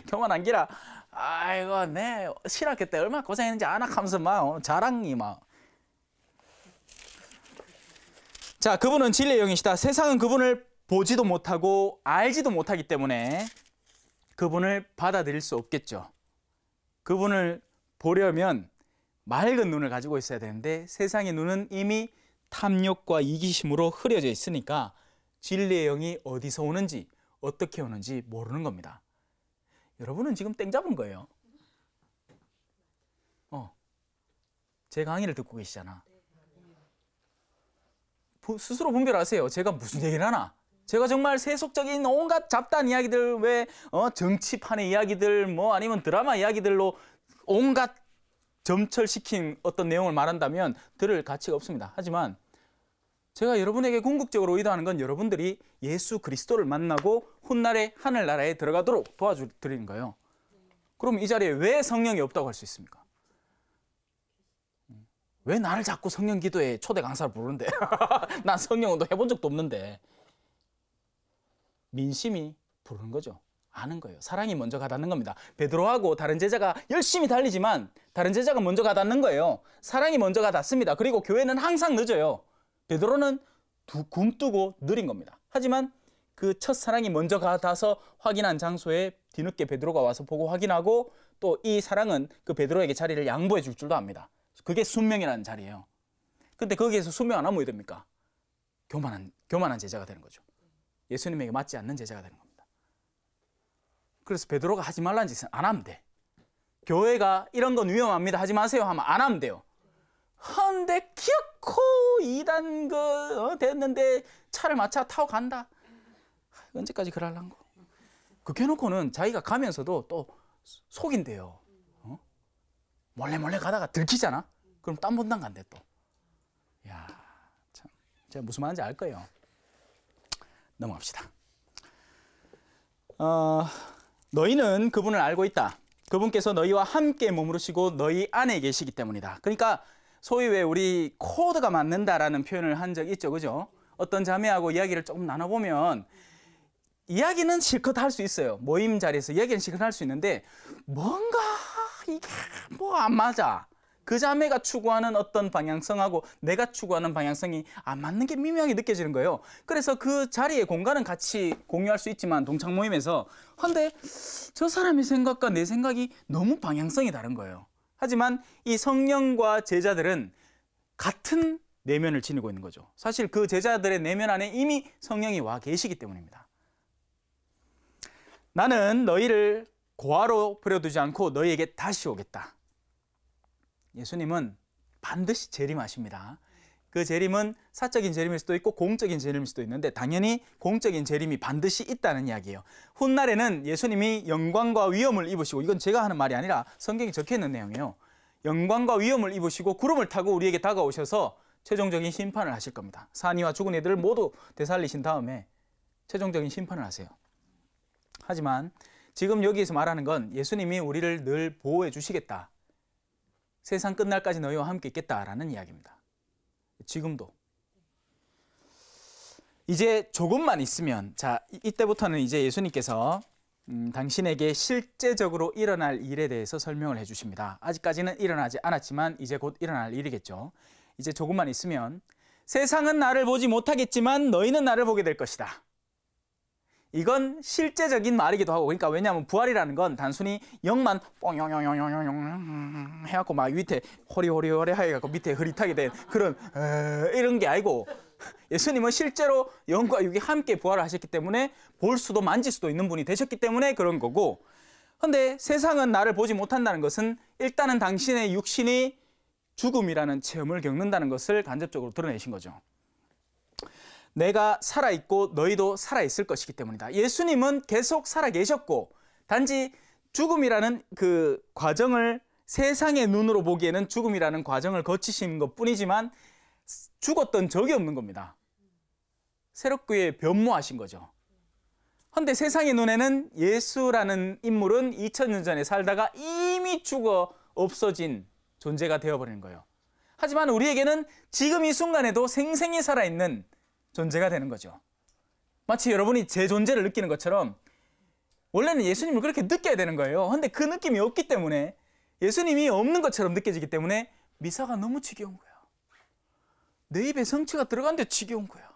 교만한 기라. 아이고, 내 신학교 때 얼마나 고생했는지 아나 하면서 막 자랑이 막. 자, 그분은 진리의 영이시다. 세상은 그분을 보지도 못하고 알지도 못하기 때문에 그분을 받아들일 수 없겠죠. 그분을 보려면 맑은 눈을 가지고 있어야 되는데 세상의 눈은 이미 탐욕과 이기심으로 흐려져 있으니까 진리의 영이 어디서 오는지 어떻게 오는지 모르는 겁니다. 여러분은 지금 땡 잡은 거예요. 제 강의를 듣고 계시잖아. 스스로 분별하세요. 제가 무슨 얘기를 하나? 제가 정말 세속적인 온갖 잡다한 이야기들, 왜 정치판의 이야기들, 아니면 드라마 이야기들로 온갖 점철시킨 어떤 내용을 말한다면 들을 가치가 없습니다. 하지만 제가 여러분에게 궁극적으로 의도하는 건 여러분들이 예수 그리스도를 만나고 훗날의 하늘나라에 들어가도록 도와드리는 거예요. 그럼 이 자리에 왜 성령이 없다고 할 수 있습니까? 왜 나를 자꾸 성령 기도에 초대 강사를 부르는데? 난 성령운동 해본 적도 없는데. 민심이 부르는 거죠. 아는 거예요. 사랑이 먼저 가닿는 겁니다. 베드로하고 다른 제자가 열심히 달리지만 다른 제자가 먼저 가닿는 거예요. 사랑이 먼저 가닿습니다. 그리고 교회는 항상 늦어요. 베드로는 굼뜨고 느린 겁니다. 하지만 그 첫사랑이 먼저 가닿아서 확인한 장소에 뒤늦게 베드로가 와서 보고 확인하고 또 이 사랑은 그 베드로에게 자리를 양보해 줄 줄도 압니다. 그게 순명이라는 자리예요. 근데 거기에서 순명 안 하면 뭐 됩니까? 교만한 제자가 되는 거죠. 예수님에게 맞지 않는 제자가 되는 겁니다. 그래서 베드로가 하지 말라는 짓은 안 하면 돼. 교회가 이런 건 위험합니다. 하지 마세요 하면 안 하면 돼요. 헌데 기어코 2단 됐는데 차를 마차 타고 간다. 언제까지 그럴란고. 그렇게 해놓고는 자기가 가면서도 또 속인대요. 몰래 가다가 들키잖아. 그럼 딴 본당 간대 또. 야, 참, 제가 무슨 말인지 알 거예요. 넘어갑시다. 너희는 그분을 알고 있다. 그분께서 너희와 함께 머무르시고 너희 안에 계시기 때문이다. 그러니까 소위 왜 우리 코드가 맞는다라는 표현을 한 적 있죠, 그죠? 어떤 자매하고 이야기를 조금 나눠보면 이야기는 실컷 할 수 있어요. 모임 자리에서 이야기는 실컷 할 수 있는데 뭔가 이게 뭐가 안 맞아. 그 자매가 추구하는 어떤 방향성하고 내가 추구하는 방향성이 안 맞는 게 미묘하게 느껴지는 거예요. 그래서 그 자리의 공간은 같이 공유할 수 있지만 동창 모임에서 근데 저 사람의 생각과 내 생각이 너무 방향성이 다른 거예요. 하지만 이 성령과 제자들은 같은 내면을 지니고 있는 거죠. 사실 그 제자들의 내면 안에 이미 성령이 와 계시기 때문입니다. 나는 너희를 고아로 버려두지 않고 너희에게 다시 오겠다. 예수님은 반드시 재림하십니다. 그 재림은 사적인 재림일 수도 있고 공적인 재림일 수도 있는데 당연히 공적인 재림이 반드시 있다는 이야기예요. 훗날에는 예수님이 영광과 위엄을 입으시고, 이건 제가 하는 말이 아니라 성경에 적혀있는 내용이에요. 영광과 위엄을 입으시고 구름을 타고 우리에게 다가오셔서 최종적인 심판을 하실 겁니다. 산이와 죽은 이들을 모두 되살리신 다음에 최종적인 심판을 하세요. 하지만 지금 여기에서 말하는 건 예수님이 우리를 늘 보호해 주시겠다. 세상 끝날까지 너희와 함께 있겠다라는 이야기입니다. 지금도. 이제 조금만 있으면, 자, 이때부터는 이제 예수님께서 당신에게 실제적으로 일어날 일에 대해서 설명을 해 주십니다. 아직까지는 일어나지 않았지만 이제 곧 일어날 일이겠죠. 이제 조금만 있으면 세상은 나를 보지 못하겠지만 너희는 나를 보게 될 것이다. 이건 실제적인 말이기도 하고, 그러니까 왜냐하면 부활이라는 건 단순히 영만 뽕용용용용용 해갖고 막 밑에 호리호리호리 해갖고 밑에 흐릿하게 된 그런 이런 게 아니고, 예수님은 실제로 영과 육이 함께 부활을 하셨기 때문에 볼 수도 만질 수도 있는 분이 되셨기 때문에 그런 거고, 근데 세상은 나를 보지 못한다는 것은 일단은 당신의 육신이 죽음이라는 체험을 겪는다는 것을 간접적으로 드러내신 거죠. 내가 살아있고 너희도 살아있을 것이기 때문이다. 예수님은 계속 살아계셨고 단지 죽음이라는 그 과정을 세상의 눈으로 보기에는 죽음이라는 과정을 거치신 것뿐이지만 죽었던 적이 없는 겁니다. 새롭게 변모하신 거죠. 그런데 세상의 눈에는 예수라는 인물은 2000년 전에 살다가 이미 죽어 없어진 존재가 되어버리는 거예요. 하지만 우리에게는 지금 이 순간에도 생생히 살아있는 존재가 되는 거죠. 마치 여러분이 제 존재를 느끼는 것처럼 원래는 예수님을 그렇게 느껴야 되는 거예요. 그런데 그 느낌이 없기 때문에 예수님이 없는 것처럼 느껴지기 때문에 미사가 너무 지겨운 거야. 내 입에 성취가 들어간데 지겨운 거야.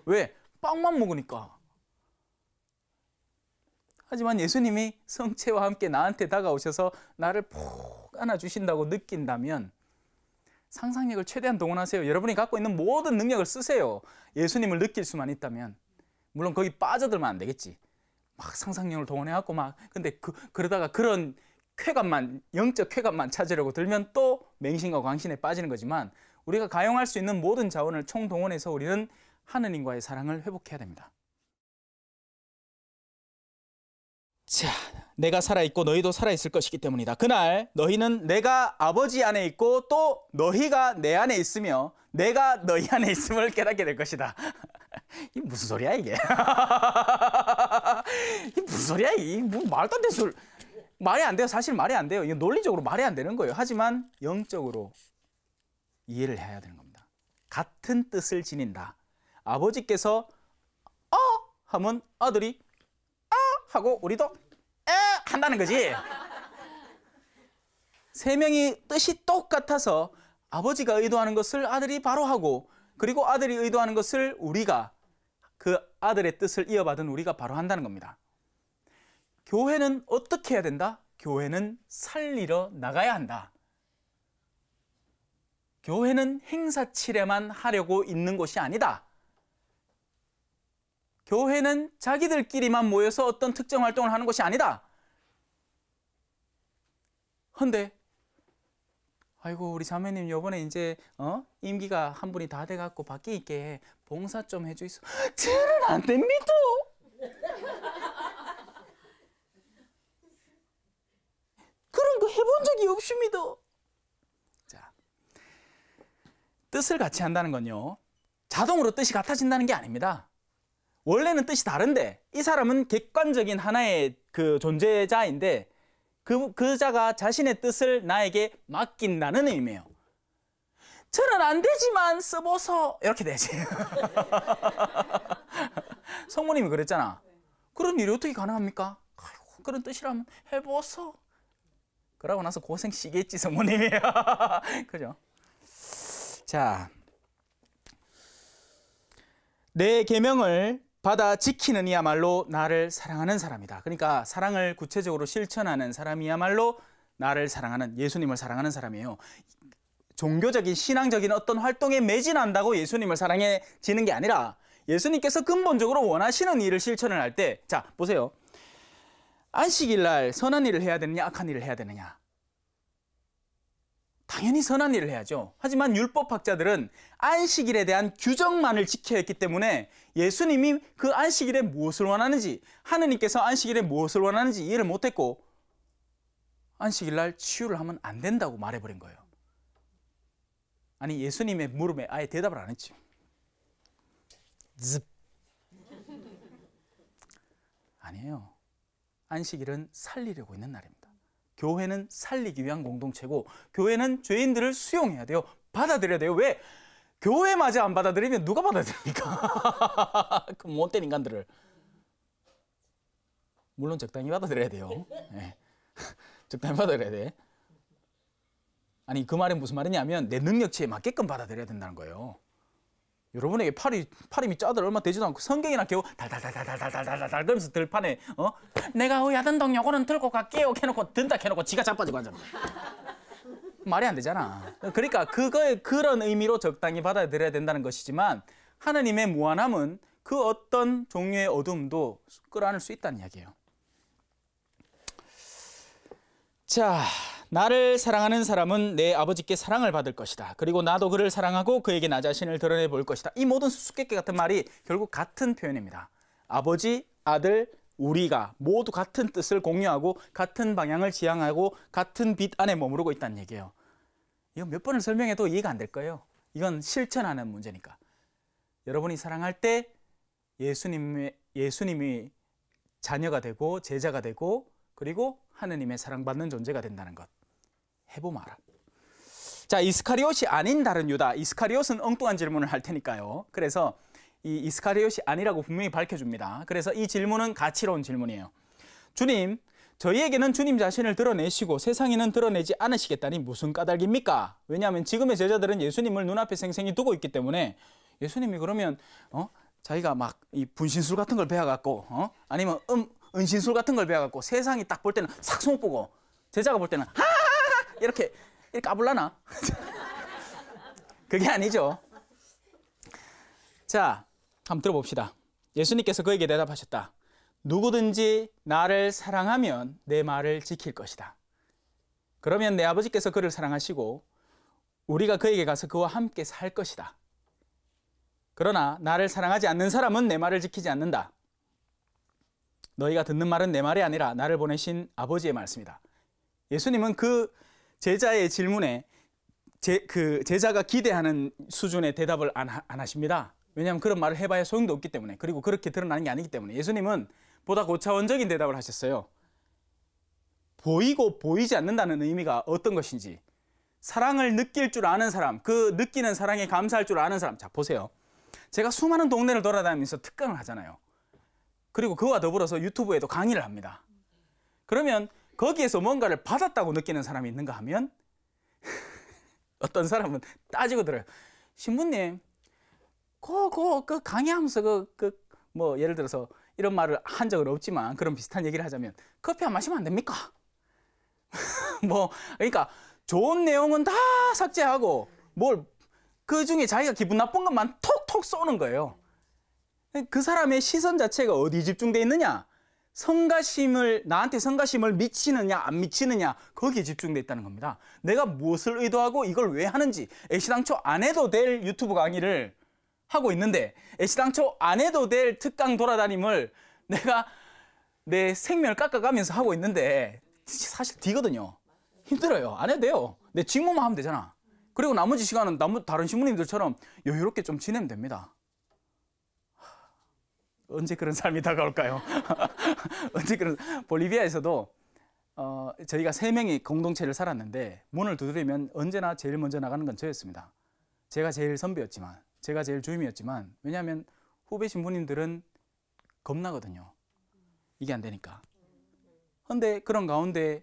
왜? 빵만 먹으니까. 하지만 예수님이 성체와 함께 나한테 다가오셔서 나를 푹 안아주신다고 느낀다면 상상력을 최대한 동원하세요. 여러분이 갖고 있는 모든 능력을 쓰세요. 예수님을 느낄 수만 있다면. 물론 거기 빠져들면 안 되겠지. 막 상상력을 동원해갖고 근데 그러다가 그런 쾌감만, 영적 쾌감만 찾으려고 들면 또 맹신과 광신에 빠지는 거지만 우리가 가용할 수 있는 모든 자원을 총동원해서 우리는 하느님과의 사랑을 회복해야 됩니다. 자, 내가 살아있고 너희도 살아있을 것이기 때문이다. 그날 너희는 내가 아버지 안에 있고 또 너희가 내 안에 있으며 내가 너희 안에 있음을 깨닫게 될 것이다. 이게 무슨 소리야 이게? 이게 무슨 소리야 이게? 뭐 말도 안 되는 소리. 말이 안 돼요. 사실 말이 안 돼요. 이게 논리적으로 말이 안 되는 거예요. 하지만 영적으로 이해를 해야 되는 겁니다. 같은 뜻을 지닌다. 아버지께서 하면 아들이 하고 우리도 한다는 거지. 세 명이 뜻이 똑같아서 아버지가 의도하는 것을 아들이 바로 하고 그리고 아들이 의도하는 것을 우리가 그 아들의 뜻을 이어받은 우리가 바로 한다는 겁니다. 교회는 어떻게 해야 된다? 교회는 살리러 나가야 한다. 교회는 행사치레만 하려고 있는 곳이 아니다. 교회는 자기들끼리만 모여서 어떤 특정 활동을 하는 것이 아니다. 헌데 아이고 우리 자매님 요번에 이제 임기가 한 분이 다 돼갖고 바뀌니까 봉사 좀 해주이소. 저는 안 됩니다. 그런 거 해본 적이 없습니다. 자, 뜻을 같이 한다는 건요 자동으로 뜻이 같아진다는 게 아닙니다. 원래는 뜻이 다른데 이 사람은 객관적인 하나의 그 존재자인데 그 자가 자신의 뜻을 나에게 맡긴다는 의미예요. 저는 안 되지만 써보소 이렇게 되지. 성모님이 그랬잖아. 그런 일이 어떻게 가능합니까? 아이고, 그런 뜻이라면 해보소. 그러고 나서 고생 시겠지 성모님이. 그죠? 자, 내 계명을 받아 지키는 이야말로 나를 사랑하는 사람이다. 그러니까 사랑을 구체적으로 실천하는 사람이야말로 나를 사랑하는, 예수님을 사랑하는 사람이에요. 종교적인 신앙적인 어떤 활동에 매진한다고 예수님을 사랑해지는 게 아니라 예수님께서 근본적으로 원하시는 일을 실천을 할 때, 자 보세요. 안식일 날 선한 일을 해야 되느냐 악한 일을 해야 되느냐? 당연히 선한 일을 해야죠. 하지만 율법학자들은 안식일에 대한 규정만을 지켜야 했기 때문에 예수님이 그 안식일에 무엇을 원하는지, 하느님께서 안식일에 무엇을 원하는지 이해를 못했고 안식일 날 치유를 하면 안 된다고 말해버린 거예요. 아니 예수님의 물음에 아예 대답을 안 했죠. 아니에요. 안식일은 살리려고 있는 날입니다. 교회는 살리기 위한 공동체고 교회는 죄인들을 수용해야 돼요. 받아들여야 돼요. 왜? 교회마저 안 받아들이면 누가 받아들입니까? 그 못된 인간들을. 물론 적당히 받아들여야 돼요. 네. 적당히 받아들여야 돼. 아니 그 말은 무슨 말이냐면 내 능력치에 맞게끔 받아들여야 된다는 거예요. 여러분에게 팔힘이 짜들 얼마 되지도 않고 성경이나 겨우 달달달달달달달달 그러면서 들판에 내가 야단동 요거는 들고 갈게요 해놓고 든다 해놓고 지가 자빠지고 앉아. 말이 안 되잖아. 그러니까 그거의 그런 의미로 적당히 받아들여야 된다는 것이지만 하느님의 무한함은 그 어떤 종류의 어둠도 끌어안을 수 있다는 이야기예요. 자, 나를 사랑하는 사람은 내 아버지께 사랑을 받을 것이다. 그리고 나도 그를 사랑하고 그에게 나 자신을 드러내 볼 것이다. 이 모든 수수께끼 같은 말이 결국 같은 표현입니다. 아버지, 아들, 우리가 모두 같은 뜻을 공유하고 같은 방향을 지향하고 같은 빛 안에 머무르고 있다는 얘기예요. 이거 몇 번을 설명해도 이해가 안 될 거예요. 이건 실천하는 문제니까. 여러분이 사랑할 때 예수님이 자녀가 되고 제자가 되고 그리고 하느님의 사랑받는 존재가 된다는 것. 해보면 알아. 자, 이스카리옷이 아닌 다른 유다. 이스카리옷은 엉뚱한 질문을 할 테니까요. 그래서 이 이스카리옷이 아니라고 분명히 밝혀줍니다. 그래서 이 질문은 가치로운 질문이에요. 주님, 저희에게는 주님 자신을 드러내시고 세상에는 드러내지 않으시겠다니 무슨 까닭입니까? 왜냐하면 지금의 제자들은 예수님을 눈앞에 생생히 두고 있기 때문에 예수님이 그러면 자기가 막 이 분신술 같은 걸 배워갖고 아니면 은신술 같은 걸 배워갖고 세상이 딱 볼 때는 싹 손 보고 제자가 볼 때는 하하하 이렇게 까불라나? 그게 아니죠. 자, 한번 들어봅시다. 예수님께서 그에게 대답하셨다. 누구든지 나를 사랑하면 내 말을 지킬 것이다. 그러면 내 아버지께서 그를 사랑하시고 우리가 그에게 가서 그와 함께 살 것이다. 그러나 나를 사랑하지 않는 사람은 내 말을 지키지 않는다. 너희가 듣는 말은 내 말이 아니라 나를 보내신 아버지의 말씀이다. 예수님은 그 제자의 질문에 그 제자가 기대하는 수준의 대답을 안 하십니다. 왜냐하면 그런 말을 해봐야 소용도 없기 때문에, 그리고 그렇게 드러나는 게 아니기 때문에 예수님은 보다 고차원적인 대답을 하셨어요. 보이고 보이지 않는다는 의미가 어떤 것인지, 사랑을 느낄 줄 아는 사람, 그 느끼는 사랑에 감사할 줄 아는 사람. 자, 보세요. 제가 수많은 동네를 돌아다니면서 특강을 하잖아요. 그리고 그와 더불어서 유튜브에도 강의를 합니다. 그러면 거기에서 뭔가를 받았다고 느끼는 사람이 있는가 하면 어떤 사람은 따지고 들어요. 신부님, 그 강의하면서 뭐 예를 들어서 이런 말을 한 적은 없지만 그런 비슷한 얘기를 하자면 커피 안 마시면 안 됩니까? 뭐 그러니까 좋은 내용은 다 삭제하고 뭘 그 중에 자기가 기분 나쁜 것만 톡톡 쏘는 거예요. 그 사람의 시선 자체가 어디 집중되어 있느냐? 나한테 성가심을 미치느냐 안 미치느냐, 거기에 집중되어 있다는 겁니다. 내가 무엇을 의도하고 이걸 왜 하는지, 애시당초 안 해도 될 유튜브 강의를 하고 있는데, 애시당초 안 해도 될 특강 돌아다님을 내가 내 생명을 깎아가면서 하고 있는데 사실 뒤거든요. 힘들어요. 안 해도 돼요. 내 직무만 하면 되잖아. 그리고 나머지 시간은 다른 신부님들처럼 여유롭게 좀 지내면 됩니다. 언제 그런 삶이 다가올까요? 언제 볼리비아에서도 저희가 3명이 공동체를 살았는데 문을 두드리면 언제나 제일 먼저 나가는 건 저였습니다. 제가 제일 선배였지만, 제가 제일 주임이었지만, 왜냐하면 후배 신부님들은 겁나거든요. 이게 안 되니까. 근데 그런 가운데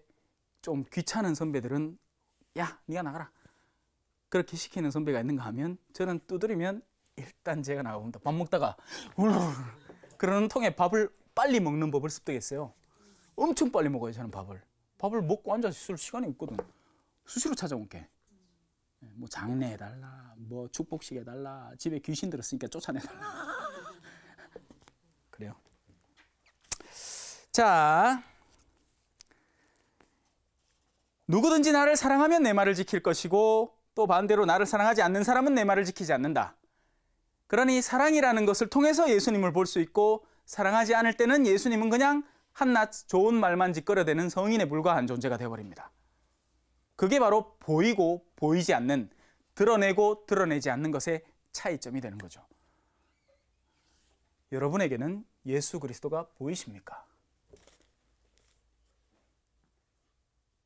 좀 귀찮은 선배들은 야, 네가 나가라. 그렇게 시키는 선배가 있는가 하면 저는 두드리면 일단 제가 나가봅니다. 밥 먹다가 그러는 통에 밥을 빨리 먹는 법을 습득했어요. 엄청 빨리 먹어요, 저는 밥을. 밥을 먹고 앉아 있을 시간이 없거든. 수시로 찾아올게. 뭐 장례해달라, 뭐 축복식 해달라, 집에 귀신 들었으니까 쫓아내달라. 그래요. 자, 누구든지 나를 사랑하면 내 말을 지킬 것이고 또 반대로 나를 사랑하지 않는 사람은 내 말을 지키지 않는다. 그러니 사랑이라는 것을 통해서 예수님을 볼 수 있고, 사랑하지 않을 때는 예수님은 그냥 한낱 좋은 말만 짓거려대는 성인에 불과한 존재가 되어버립니다. 그게 바로 보이고 보이지 않는, 드러내고 드러내지 않는 것의 차이점이 되는 거죠. 여러분에게는 예수 그리스도가 보이십니까?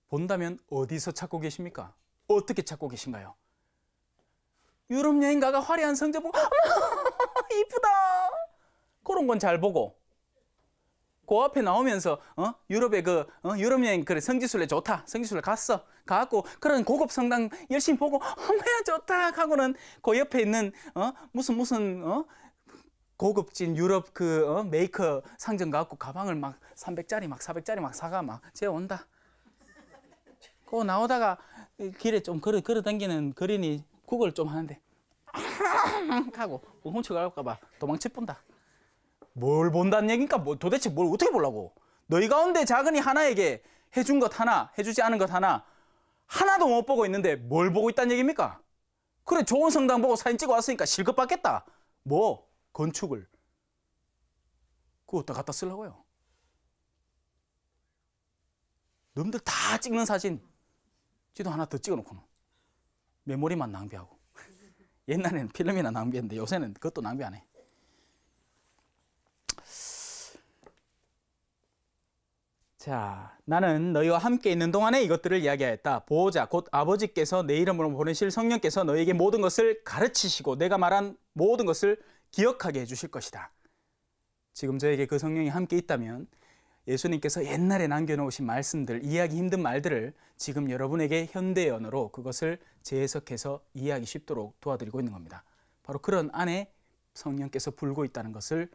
본다면 어디서 찾고 계십니까? 어떻게 찾고 계신가요? 유럽 여행 가가 화려한 성전 보고 어머 이쁘다 그런 건 잘 보고, 그 앞에 나오면서 유럽의 유럽 여행 그래 성지순례 좋다, 성지순례 가갖고 그런 고급 성당 열심히 보고 어머야 좋다 하고는 그 옆에 있는 무슨 고급진 유럽 메이커 상점 가갖고 가방을 막 300짜리 막 400짜리 막 사가 막 재온다. 그거 나오다가 길에 좀 걸어 다니는 거린이 구걸 좀 하는데 하고 훔쳐갈까 봐 도망쳐 본다. 뭘 본다는 얘기니까 도대체 뭘 어떻게 보려고? 너희 가운데 작은이 하나에게 해준 것 하나, 해주지 않은 것 하나, 하나도 못 보고 있는데 뭘 보고 있다는 얘기입니까? 그래, 좋은 성당 보고 사진 찍어 왔으니까 실컷 받겠다. 뭐 건축을 그거 어디다 갖다 쓰려고요? 놈들 다 찍는 사진 지도 하나 더 찍어놓고는 메모리만 낭비하고 옛날에는 필름이나 낭비했는데 요새는 그것도 낭비 안 해. 자, 나는 너희와 함께 있는 동안에 이것들을 이야기하였다. 보호자 곧 아버지께서 내 이름으로 보내실 성령께서 너희에게 모든 것을 가르치시고 내가 말한 모든 것을 기억하게 해주실 것이다. 지금 저에게 그 성령이 함께 있다면 예수님께서 옛날에 남겨놓으신 말씀들, 이해하기 힘든 말들을 지금 여러분에게 현대의 언어로 그것을 재해석해서 이해하기 쉽도록 도와드리고 있는 겁니다. 바로 그런 안에 성령께서 불고 있다는 것을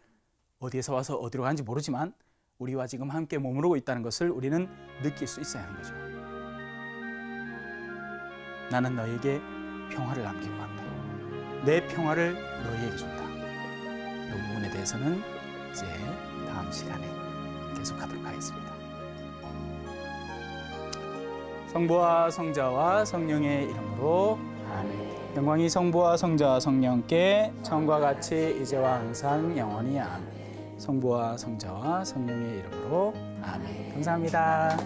어디에서 와서 어디로 가는지 모르지만 우리와 지금 함께 머무르고 있다는 것을 우리는 느낄 수 있어야 하는 거죠. 나는 너에게 평화를 남기고 간다. 내 평화를 너희에게 준다. 이 부분에 대해서는 이제 다음 시간에 계속하도록 하겠습니다. 성부와 성자와 성령의 이름으로 아멘. 영광이 성부와 성자와 성령께 처음과 같이 이제와 항상 영원히 아멘. 성부와 성자와 성령의 이름으로 아멘. 감사합니다.